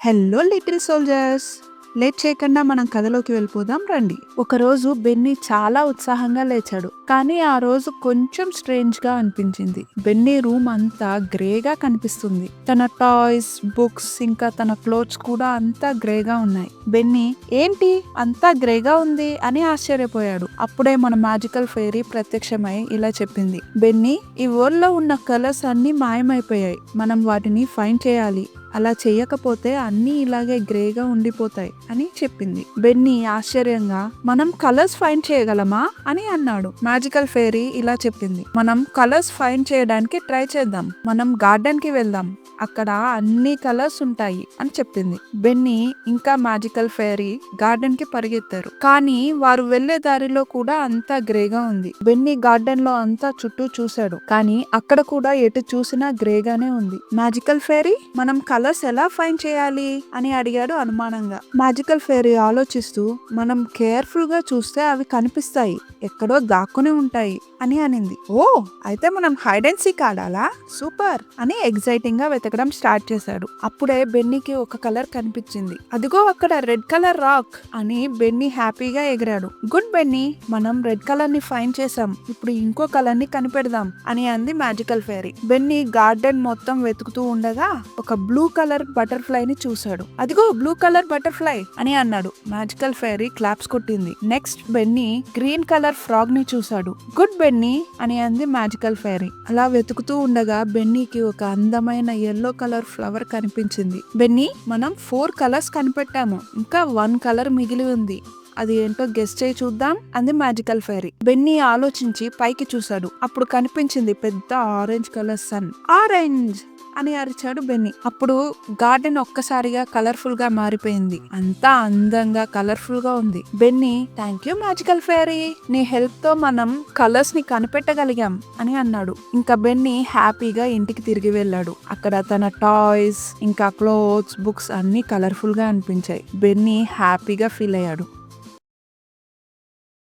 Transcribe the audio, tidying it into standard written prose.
Hello little soldiers, late చేయకుండా మనం కథలోకి వెళ్ళిపోదాం రండి. ఒకరోజు బెన్నీ చాలా ఉత్సాహంగా లేచాడు, కానీ ఆ రోజు కొంచెం స్ట్రేంజ్ గా అనిపించింది. బెన్నీ రూమ్ అంతా గ్రేగా కనిపిస్తుంది. తన టాయ్స్, బుక్స్ ఇంకా తన క్లోత్స్ కూడా అంతా గ్రేగా ఉన్నాయి. బెన్నీ ఏంటి అంతా గ్రేగా ఉంది అని ఆశ్చర్యపోయాడు. అప్పుడే మన మ్యాజికల్ ఫెయిరీ ప్రత్యక్షమై ఇలా చెప్పింది, బెన్నీ, ఈ వరల్డ్ లో ఉన్న కలర్స్ అన్ని మాయమైపోయాయి. మనం వాటిని ఫైండ్ చేయాలి. అలా చెయ్యకపోతే అన్నీ ఇలాగే గ్రేగా ఉండిపోతాయి అని చెప్పింది. బెన్నీ ఆశ్చర్యంగా, మనం కలర్స్ ఫైండ్ చేయగలమా అని అన్నాడు. మ్యాజికల్ ఫెయిరీ ఇలా చెప్పింది, మనం కలర్స్ ఫైండ్ చేయడానికి ట్రై చేద్దాం. మనం గార్డెన్ కి వెళ్దాం, అక్కడ అన్ని కలర్స్ ఉంటాయి అని చెప్పింది. బెన్నీ ఇంకా మ్యాజికల్ ఫెయిరీ గార్డెన్ కి పరిగెత్తారు, కానీ వారు వెళ్లే దారిలో కూడా అంతా గ్రేగా ఉంది. బెన్నీ గార్డెన్ లో అంతా చుట్టూ చూశాడు, కానీ అక్కడ కూడా ఎటు చూసినా గ్రేగానే ఉంది. మ్యాజికల్ ఫెయిరీ, మనం కలర్స్ ఎలా ఫైండ్ చేయాలి అని అడిగాడు అనుమానంగా. మ్యాజికల్ ఫెయిరీ ఆలోచిస్తూ, మనం కేర్ఫుల్ గా చూస్తే అవి కనిపిస్తాయి, ఎక్కడో దాక్కుని ఉంటాయి అని అనింది. ఓ, అయితే మనం హైడ్ అండ్ సీక్ ఆడాలా, సూపర్ అని ఎగ్జైటింగ్ గా వెతకడం స్టార్ట్ చేశాడు. అప్పుడే బెన్నీకి ఒక కలర్ కనిపించింది. అదిగో అక్కడ రెడ్ కలర్ రాక్ అని బెన్నీ హ్యాపీగా ఎగిరాడు. గుడ్ బెన్నీ, మనం రెడ్ కలర్ ని ఫైండ్ చేసాం, ఇప్పుడు ఇంకో కలర్ ని కనిపెడదాం అని అంది మ్యాజికల్ ఫెయిరీ. బెన్నీ గార్డెన్ మొత్తం వెతుకుతూ ఉండగా ఒక బ్లూ కలర్ బటర్ఫ్లై ని చూశాడు. అదిగో బ్లూ కలర్ బటర్ఫ్లై అని అన్నాడు. మ్యాజికల్ ఫెయిరీ క్లాప్స్ కొట్టింది. Next Benny green colour frog ని చూశాడు. గుడ్ బెన్నీ అని అంది మ్యాజికల్ ఫెయిరీ. అలా వెతుకుతూ ఉండగా బెన్నీకి ఒక అందమైన యెల్లో కలర్ ఫ్లవర్ కనిపించింది. బెన్నీ, మనం 4 కలర్స్ కనిపెట్టాము, ఇంకా 1 కలర్ మిగిలి ఉంది, అది ఏంటో గెస్ చేయి చూద్దాం అంది మ్యాజికల్ ఫెయిరీ. బెన్నీ ఆలోచించి పైకి చూశాడు. అప్పుడు కనిపించింది పెద్ద ఆరెంజ్ కలర్ సన్. ఆరెంజ్ అని అరిచాడు బెన్నీ. అప్పుడు గార్డెన్ ఒక్కసారిగా కలర్ఫుల్ గా మారిపోయింది. అంతా అందంగా కలర్ఫుల్ గా ఉంది. Benny, thank you magical fairy, నీ హెల్ప్ తో మనం కలర్స్ ని కనిపెట్టగలిగాం అని అన్నాడు. ఇంకా బెన్నీ హ్యాపీగా ఇంటికి తిరిగి వెళ్ళాడు. అక్కడ తన టాయ్స్ ఇంకా క్లోత్స్, బుక్స్ అన్ని కలర్ఫుల్ గా అనిపించాయి. బెన్నీ హ్యాపీగా ఫీల్ అయ్యాడు.